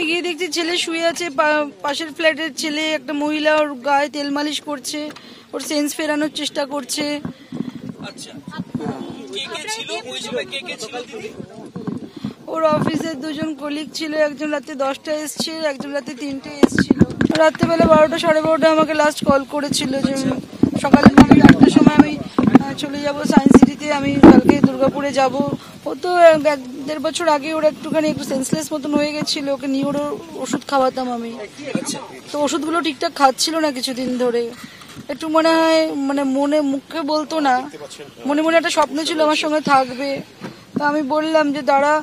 গিয়ে দেখছি ছেলে শুয়ে আছে, পাশের ফ্ল্যাটের ছেলে একটা মহিলা ওর গায়ে তেল মালিশ করছে, ওর সেন্স ফেরানোর চেষ্টা করছে। আচ্ছা, কে কে ছিল ওই সময়? কে কে ছিল দিদি? ওর অফিসের দুজন কলিগ ছিল, একজন রাতে 10টায় এসছে, একজন রাতে 3টায় এসছিল। রাত্রেবেলা 12টা 12:30 আমাকে লাস্ট কল করেছিল যে সকালে 8টার সময় আমি চলে যাব সায়েন্স সিটিতে, আমি কালকে দুর্গাপুরে যাব। ও তো 1-1.5 বছর আগে ওর একটু সেন্সলেস মতন হয়ে গেছিল, ওকে নিয়ে ওর ওষুধ খাওয়াতাম আমি। তো ওষুধগুলো ঠিকঠাক খাচ্ছিল না কিছুদিন ধরে, একটু মনে হয় মনে মুখে বলতো না, মনে মনে একটা স্বপ্ন ছিল আমার সঙ্গে থাকবে। তো আমি বললাম যে দাঁড়া,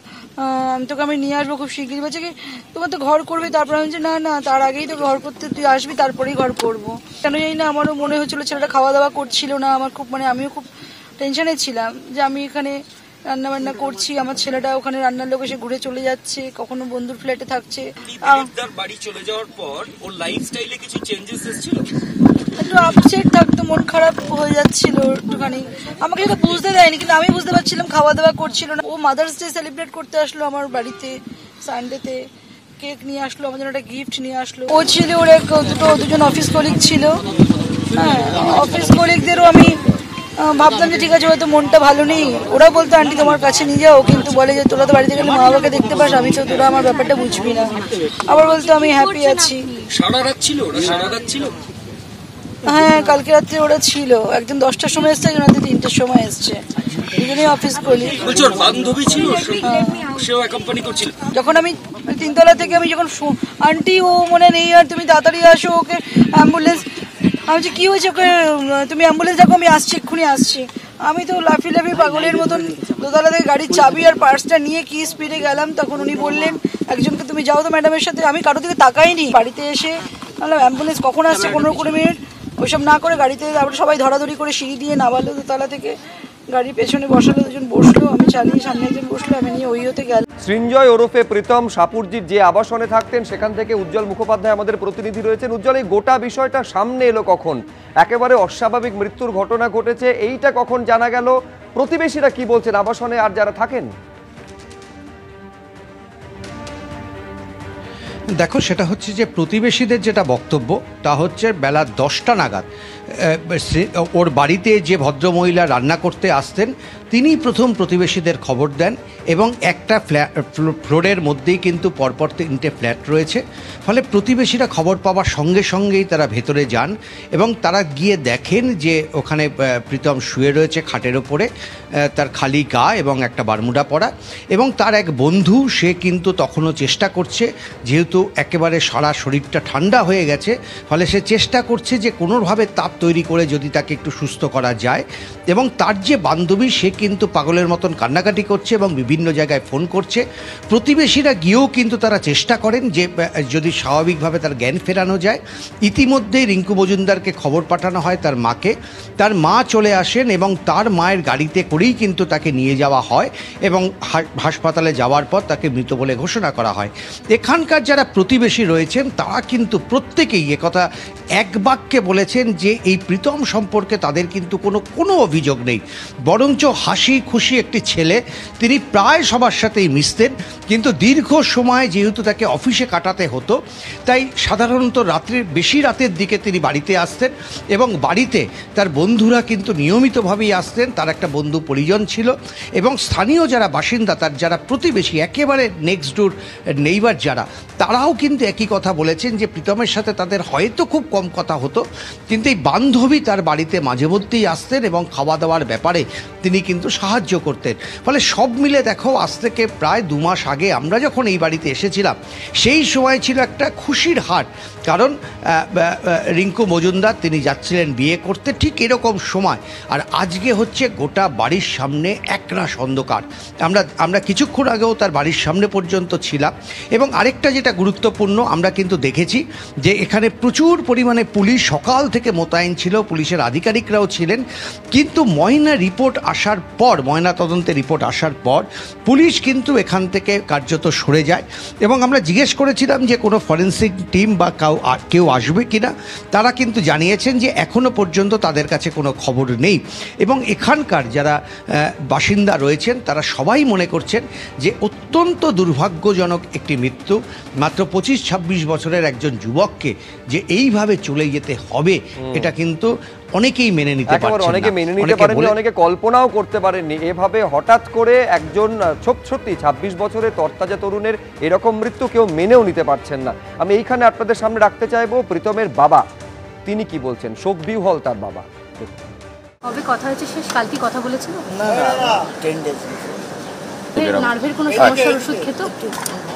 তোকে আমি নিয়ে আসবো খুব শিগগিরই। বলছে কি তোমার তো ঘর করবে, তারপর আমি বলছি না না, তার আগেই তো ঘর করতে তুই আসবি, তারপরেই ঘর করবো। কেন জানি না আমারও মনে হচ্ছিল ছেলেটা খাওয়া দাওয়া করছিল না, আমার খুব আমিও খুব টেনশনে ছিলাম যে আমি এখানে রান্না বান্না করছি, আমার ছেলেটা ওখানে রান্নার লোক এসে ঘুরে চলে যাচ্ছে, কখনো বন্ধুর ফ্ল্যাটে থাকছে। বাড়ি চলে যাওয়ার পর ওর লাইফস্টাইলে কিছু চেঞ্জেস এসেছিল? একটু আপসেট থাকতো, মন খারাপ হয়ে যাচ্ছিল একটুখানি, আমাকে এটা বুঝতে দেয়নি, কিন্তু আমি বুঝতে পারছিলাম খাওয়া দাওয়া করছিল না। ও মাদার্স ডে সেলিব্রেট করতে আসলো আমার বাড়িতে সানডেতে, কেক নিয়ে আসলো, আমার জন্য একটা গিফট নিয়ে আসলো। ও ছিল, ওর দুজন অফিস কলিগ ছিল। হ্যাঁ, অফিস কলিগদেরও আমি ভাবতাম যে ঠিক আছে হয়তো মনটা ভালো নেই, ওরা বলতো আন্টি তোমার কাছে নিয়ে যাও, কিন্তু বলে যে তোরা তো বাড়িতে গেলে মা বাবাকে দেখতে পাস, আমি তো তোরা আমার ব্যাপারটা বুঝবি না। আবার বলতো আমি হ্যাপি আছি। সারা রাত ছিল ওরা? সারা রাত ছিল? হ্যাঁ, কালকে রাত্রে ওরা ছিল, একজন 10টার সময় এসছে, একজন রাতে 3টের সময় এসছে, দুজনেই অফিস কলিগ। বান্ধবী ছিল, সেও অ্যাকম্পানি করছিল। যখন আমি 3তলা থেকে আমি যখন আন্টি ও মনে নেই আর তুমি তাড়াতাড়ি আসো, ওকে অ্যাম্বুলেন্স, আমি বলছি কি হয়েছে, ওকে তুমি অ্যাম্বুলেন্স দেখো, আমি আসছি, এক্ষুনি আসছি। আমি তো লাফি পাগলের মতন দোতলা থেকে গাড়ির চাবি আর পার্সটা নিয়ে কি স্পিডে গেলাম। তখন উনি বললেন একজনকে তুমি যাও তো ম্যাডামের সাথে। আমি কারো দিকে তাকাইনি, বাড়িতে এসে বললাম অ্যাম্বুলেন্স কখন আসছে, 15-20 মিনিট, ওইসব না করে গাড়িতে তারপরে সবাই ধরাধরি করে সিঁড়ি দিয়ে নামালো দোতলা থেকে, গাড়ির পেছনে বসালো, দুজন বসলো, আমি চালিয়ে সামনে একজন বসলো, আমি নিয়ে ওই হতে গেল। সৃঞ্জয় ওরফে প্রীতম সাপুরজির যে আবাসনে থাকতেন সেখান থেকে উজ্জ্বল মুখোপাধ্যায় আমাদের প্রতিনিধি রয়েছেন। উজ্জ্বল, এই গোটা বিষয়টা সামনে এলো কখন? একেবারে অস্বাভাবিক মৃত্যুর ঘটনা ঘটেছে, এইটা কখন জানা গেল? প্রতিবেশীরা কি বলছেন আবাসনে আর যারা থাকেন? দেখো, সেটা হচ্ছে যে প্রতিবেশীদের যেটা বক্তব্য তা হচ্ছে বেলা 10টা নাগাদ ওর বাড়িতে যে ভদ্রমহিলা রান্না করতে আসতেন তিনি প্রথম প্রতিবেশীদের খবর দেন, এবং একটা ফ্লোরের মধ্যেই কিন্তু পরপর 3টে ফ্ল্যাট রয়েছে। ফলে প্রতিবেশীরা খবর পাওয়ার সঙ্গে সঙ্গেই তারা ভেতরে যান এবং তারা গিয়ে দেখেন যে ওখানে প্রীতম শুয়ে রয়েছে খাটের ওপরে, তার খালি গা এবং একটা বারমুডা পরা, এবং তার এক বন্ধু সে কিন্তু তখনও চেষ্টা করছে, যেহেতু একেবারে সারা শরীরটা ঠান্ডা হয়ে গেছে, ফলে সে চেষ্টা করছে যে কোনোভাবে তাপ তৈরি করে যদি তাকে একটু সুস্থ করা যায়। এবং তার যে বান্ধবী সে কিন্তু পাগলের মতন কান্নাকাটি করছে এবং বিভিন্ন জায়গায় ফোন করছে। প্রতিবেশীরা গিয়েও কিন্তু তারা চেষ্টা করেন যে যদি স্বাভাবিকভাবে তার জ্ঞান ফেরানো যায়। ইতিমধ্যেই রিঙ্কু মজুমদারকে খবর পাঠানো হয় তার মাকে, তার মা চলে আসেন এবং তার মায়ের গাড়িতে করেই কিন্তু তাকে নিয়ে যাওয়া হয় এবং হাসপাতালে যাওয়ার পর তাকে মৃত বলে ঘোষণা করা হয়। এখানকার যারা প্রতিবেশী রয়েছেন তারা কিন্তু প্রত্যেকেই একথা এক বাক্যে বলেছেন যে এই প্রীতম সম্পর্কে তাদের কিন্তু কোনো অভিযোগ নেই, বরঞ্চ হাসি খুশি একটি ছেলে, তিনি প্রায় সবার সাথেই মিশতেন, কিন্তু দীর্ঘ সময় যেহেতু তাকে অফিসে কাটাতে হতো তাই সাধারণত বেশি রাতের দিকে তিনি বাড়িতে আসতেন এবং বাড়িতে তার বন্ধুরা কিন্তু নিয়মিতভাবেই আসতেন। তার একটা বন্ধু পরিজন ছিল এবং স্থানীয় যারা বাসিন্দা, তার যারা প্রতিবেশী একেবারে নেক্সট ডোর নেইবার যারা, তারাও কিন্তু একই কথা বলেছেন যে প্রীতমের সাথে তাদের হয়তো খুব কম কথা হতো, কিন্তু এই বান্ধবী তার বাড়িতে মাঝে মধ্যেই আসতেন এবং খাওয়া দাওয়ার ব্যাপারে তিনি কিন্তু সাহায্য করতেন। ফলে সব মিলে দেখো, আজ থেকে প্রায় 2 মাস আগে আমরা যখন এই বাড়িতে এসেছিলাম সেই সময় ছিল একটা খুশির হাট, কারণ রিঙ্কু মজুমদার তিনি যাচ্ছিলেন বিয়ে করতে, ঠিক এরকম সময়। আর আজকে হচ্ছে গোটা বাড়ির সামনে একরাশ অন্ধকার। আমরা কিছুক্ষণ আগেও তার বাড়ির সামনে পর্যন্ত ছিলাম এবং আরেকটা যেটা গুরুত্বপূর্ণ, আমরা কিন্তু দেখেছি যে এখানে প্রচুর পরিমাণে পুলিশ সকাল থেকে মোতায়েন ছিল, পুলিশের আধিকারিকরাও ছিলেন, কিন্তু ময়না রিপোর্ট আসার পর, ময়নাতদন্তের রিপোর্ট আসার পর পুলিশ কিন্তু এখান থেকে কার্যত সরে যায় এবং আমরা জিজ্ঞেস করেছিলাম যে কোনো ফরেন্সিক টিম বা কেউ আসবে কিনা। তারা কিন্তু জানিয়েছেন যে এখনও পর্যন্ত তাদের কাছে কোনো খবর নেই এবং এখানকার যারা বাসিন্দা রয়েছেন তারা সবাই মনে করছেন যে অত্যন্ত দুর্ভাগ্যজনক একটি মৃত্যু। মাত্র 25-26 বছরের একজন যুবককে যে এইভাবে চলে যেতে হবে এটা কিন্তু অনেকেই মেনে নিতে পারছেন না। অনেকে মেনে নিতে পারেননি, অনেকে কল্পনাও করতে পারেননি এভাবে হঠাৎ করে একজন সত্যি 26 বছরের তরতাজা তরুণের এরকম মৃত্যু কেউ মেনেও নিতে পারছেন না। আমি এইখানে আপনাদের সামনে রাখতে চাইবো প্রীতমের বাবা, তিনি কি বলছেন। শোক বিহ্বল তার বাবা। কবে কথা হয়েছে শেষ? কালকে কথা বলেছিল? না 10 ডেজ নার্ভের কোনো সমস্যার ওষুধ খেত?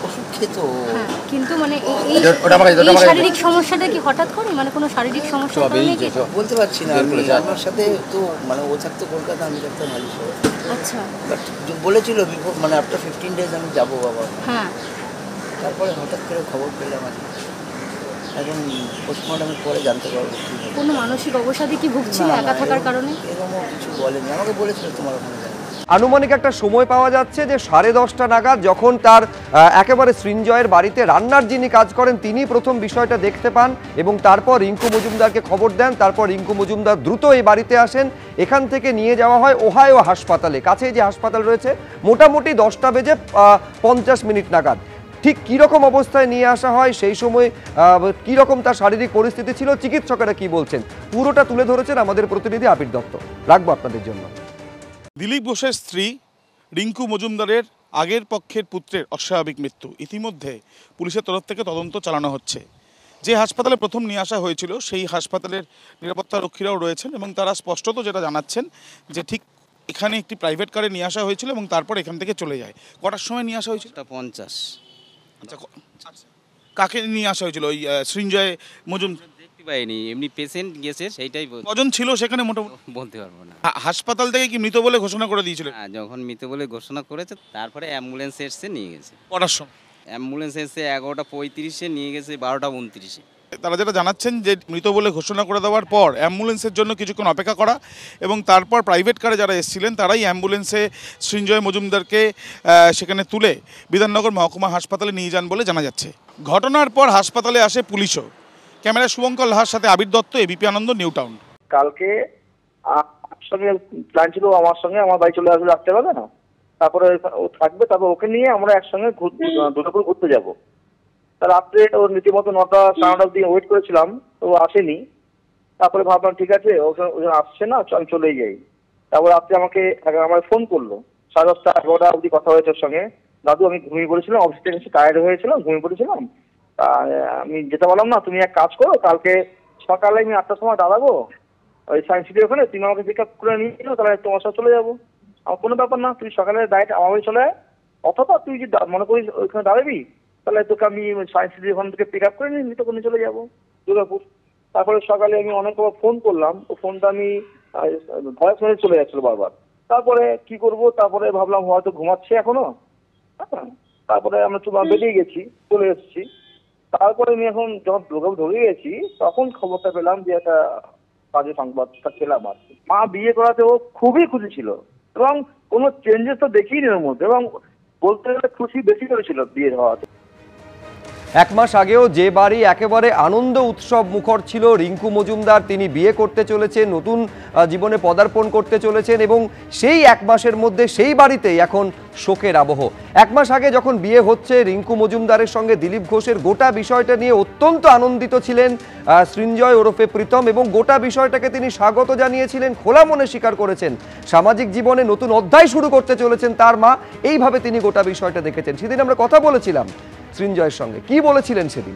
ওষুধ খেত, হ্যাঁ, কিন্তু মানে এই শারীরিক সমস্যাটা কি হঠাৎ করে, মানে কোনো শারীরিক সমস্যা বলতে পারছি না। আমার সাথে তো মানে ও থাকতো কলকাতা, আমি থাকতাম হালিশহর। আচ্ছা, বাট বলেছিল বিফোর মানে আফটার 15 ডেজ আমি যাবো বাবা। হ্যাঁ, তারপরে হঠাৎ করে খবর পেলাম আর এখন পোস্টমর্টমের পরে জানতে পারবো। কোনো মানসিক অবসাদে কি ভুগছিল একা থাকার কারণে? এরকমও কিছু বলেনি, আমাকে বলেছিল তোমার ওখানে যাবে। আনুমানিক একটা সময় পাওয়া যাচ্ছে যে 10:30 নাগাদ, যখন তার একেবারে সৃঞ্জয়ের বাড়িতে রান্নার যিনি কাজ করেন তিনি প্রথম বিষয়টা দেখতে পান এবং তারপর রিঙ্কু মজুমদারকে খবর দেন। তারপর রিঙ্কু মজুমদার দ্রুত এই বাড়িতে আসেন। এখান থেকে নিয়ে যাওয়া হয় ওহাইও হাসপাতালে, কাছে যে হাসপাতাল রয়েছে, মোটামুটি 10:50 নাগাদ। ঠিক কীরকম অবস্থায় নিয়ে আসা হয়, সেই সময় কীরকম তার শারীরিক পরিস্থিতি ছিল, চিকিৎসকেরা কি বলছেন, পুরোটা তুলে ধরেছেন আমাদের প্রতিনিধি আবির দত্ত। রাখবো আপনাদের জন্য। দিলীপ ঘোষের স্ত্রী রিঙ্কু মজুমদারের আগের পক্ষের পুত্রের অস্বাভাবিক মৃত্যু। ইতিমধ্যে পুলিশের তরফ থেকে তদন্ত চালানো হচ্ছে। যে হাসপাতালে প্রথম নিয়ে আসা হয়েছিল সেই হাসপাতালের নিরাপত্তারক্ষীরাও রয়েছেন এবং তারা স্পষ্টত যেটা জানাচ্ছেন যে ঠিক এখানে একটি প্রাইভেট কারে নিয়ে আসা হয়েছিল এবং তারপর এখান থেকে চলে যায়। কটার সময় নিয়ে আসা হয়েছিল? 50। আচ্ছা, কাকে নিয়ে আসা হয়েছিল? ওই সৃঞ্জয় মজুমদার? দেখতে পাইনি, এমনি পেশেন্ট গেছে সেইটাই কজন ছিল সেখানে মোটামুটি বলতে পারবো না। হাসপাতাল থেকে কি মৃত বলে ঘোষণা করে দিয়েছিল? হ্যাঁ, যখন মৃত বলে ঘোষণা করেছে তারপরে অ্যাম্বুলেন্স এসে নিয়ে গেছে। কটার সময়? অ্যাম্বুলেন্স এসে 11:35-এ নিয়ে গেছে 12:29-এ। তারা যেটা জানাচ্ছেন যে মৃত বলে ঘোষণা করে দেওয়ার পর অ্যাম্বুলেন্সের জন্য কিছুক্ষণ অপেক্ষা করা এবং তারপর প্রাইভেট কারে যারা এসেছিলেন তারাই অ্যাম্বুলেন্সে সৃঞ্জয় মজুমদারকে সেখানে তুলে বিধাননগর মহকুমা হাসপাতালে নিয়ে যান বলে জানা যাচ্ছে। ঘটনার পর হাসপাতালে আসে পুলিশও। ক্যামেরা শুভঙ্কর লাহার সাথে আবির দত্ত, এবিপি আনন্দ, নিউ টাউন। কালকে সঙ্গে প্ল্যান ছিল আমার সঙ্গে, আমার বাড়ি চলে আসবে রাত্রেবেলা না, তারপরে ও থাকবে, তারপর ওকে নিয়ে আমরা একসঙ্গে দুর্গাপুর ঘুরতে যাবো। তা রাত্রে ওর রীতিমতো 9টা 9:30 অব্দি ওয়েট করেছিলাম, তো ও আসেনি। তারপরে ভাবলাম ঠিক আছে, ওকে আসছে না, আমি চলেই যাই। তারপর রাত্রে আমার ফোন করলো 10:30 11টা অব্দি কথা হয়েছে ওর সঙ্গে। দাদু আমি ঘুমিয়ে পড়েছিলাম, অফিস থেকে এসে টায়ার্ড হয়েছিলাম, ঘুমিয়ে পড়েছিলাম, আমি যেতে পারলাম না, তুমি এক কাজ করো, কালকে সকালে আমি 8টার সময় দাঁড়াবো ওই সায়েন্স সিটি ওখানে, তুমি আমাকে পিক আপ করে নিয়ে যাও, তাহলে তোমার সাথে চলে যাবো। আমার কোনো ব্যাপার না, তুই সকালে ডাইরেক্ট আমার বাড়ি চলে আয়, অথবা তুই যদি মনে করিস ওইখানে দাঁড়াবি তাহলে তোকে আমি সায়েন্স সিটি ওখান থেকে পিক আপ করে নিয়ে তখন চলে যাবো দুর্গাপুর। তারপরে সকালে আমি অনেকবার ফোন করলাম, তো ফোনটা আমি ভয়েস মেসেজ চলে যাচ্ছিল বারবার। তারপরে কি করব, তারপরে ভাবলাম হয়তো ঘুমাচ্ছে এখনো, তারপরে আমরা বেরিয়ে গেছি, চলে এসেছি। তারপরে আমি এখন যখন দুর্গাপুর ঢুকে গেছি তখন খবরটা পেলাম যে একটা বাজে সংবাদটা পেলাম। আর মা বিয়ে করাতে ও খুবই খুশি ছিল এবং কোনো চেঞ্জেস তো দেখিনি ওর মধ্যে, এবং বলতে গেলে খুশি বেশি করেছিল বিয়ে হওয়াতে। 1 মাস আগেও যে বাড়ি একেবারে আনন্দ উৎসব মুখর ছিল, রিঙ্কু মজুমদার তিনি বিয়ে করতে চলেছেন, নতুন জীবনে পদার্পণ করতে চলেছেন এবং সেই 1 মাসের মধ্যে সেই বাড়িতেই এখন শোকের আবহ। 1 মাস আগে যখন বিয়ে হচ্ছে রিঙ্কু মজুমদারের সঙ্গে দিলীপ ঘোষের, গোটা বিষয়টা নিয়ে অত্যন্ত আনন্দিত ছিলেন সৃঞ্জয় ওরফে প্রীতম এবং গোটা বিষয়টাকে তিনি স্বাগত জানিয়েছিলেন, খোলা মনে স্বীকার করেছেন সামাজিক জীবনে নতুন অধ্যায় শুরু করতে চলেছেন তার মা, এইভাবে তিনি গোটা বিষয়টা দেখেছেন। সেদিন আমরা কথা বলেছিলাম সৃঞ্জয়ের সঙ্গে, কি বলেছিলেন সেদিন।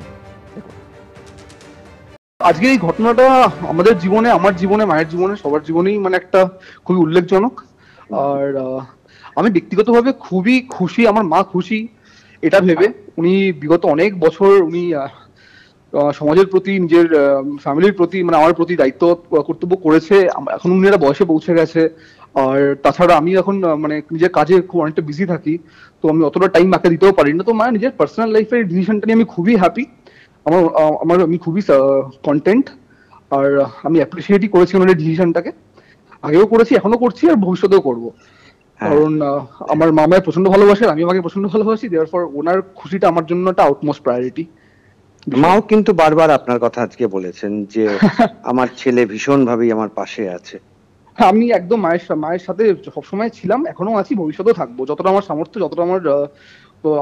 আজকে এই ঘটনাটা আমাদের জীবনে, আমার জীবনে, মায়ের জীবনে, সবার জীবনেই মানে একটা খুবই উল্লেখজনক। আর আমি ব্যক্তিগতভাবে খুবই খুশি, আমার মা খুশি এটা ভেবে। উনি বিগত অনেক বছর উনি সমাজের প্রতি, নিজের ফ্যামিলির প্রতি, মানে আমার প্রতি দায়িত্ব কর্তব্য করেছে। এখন উনি একটা বয়সে পৌঁছে গেছে। আর তাছাড়া আমি এখন মানে নিজের কাজে খুব অনেকটা বিজি থাকি, তো আমি অতটা টাইম মাকে দিতেও পারি না। তো মানে নিজের পার্সোনাল লাইফের ডিসিশনটা নিয়ে আমি খুবই হ্যাপি, আমি খুবই কন্টেন্ট, আর আমি অ্যাপ্রিসিয়েটই করেছি ওনার ডিসিশনটাকে। আগেও করেছি, এখনো করছি, আর ভবিষ্যতেও করবো। কারণ আমার মামায় প্রচন্ড ভালোবাসে, আমি আমাকে প্রচন্ড ভালোবাসি, দেয়ারফর ওনার খুশিটা আমার জন্য একটা আউটমোস্ট প্রায়োরিটি। মাও কিন্তু বারবার আপনার কথা আজকে বলেছেন যে আমার ছেলে ভীষণ ভাবেই আমার পাশে আছে। হ্যাঁ, আমি একদম মায়ের সাথে সবসময় ছিলাম, এখনো আছি, ভবিষ্যতেও থাকবো। যতটা আমার সামর্থ্য, যতটা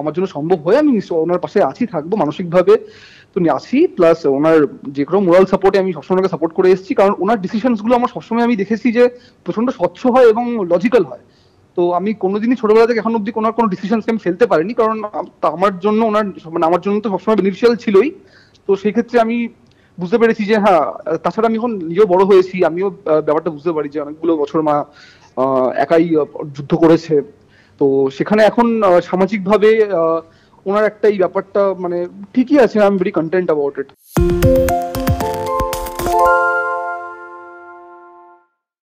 আমার জন্য সম্ভব হয় আমি ওনার পাশে আছি, থাকবো মানসিকভাবে তো আছি, প্লাস ওনার যে কোনো মোরাল সাপোর্টে আমি সবসময় ওনাকে সাপোর্ট করে এসেছি। কারণ ওনার ডিসিশনস গুলো আমার সবসময় আমি দেখেছি যে প্রচন্ড স্বচ্ছ হয় এবং লজিক্যাল হয়। তো আমি কোনোদিনই ছোটবেলা থেকে এখন অব্দি কোনো ডিসিশনস আমি ফেলতে পারিনি, কারণ আমার জন্য ওনার মানে আমার জন্য তো সবসময় বেনিফিশিয়াল ছিলই। তো সেই ক্ষেত্রে আমি বুঝতে পেরেছি যে হ্যাঁ, তাছাড়া আমি এখন নিজেও বড় হয়েছি, আমিও ব্যাপারটা বুঝতে পারি যে অনেকগুলো বছর মা একাই যুদ্ধ করেছে। তো সেখানে এখন সামাজিকভাবে ওনার একটা এই ব্যাপারটা মানে ঠিকই আছে, I am very content about it.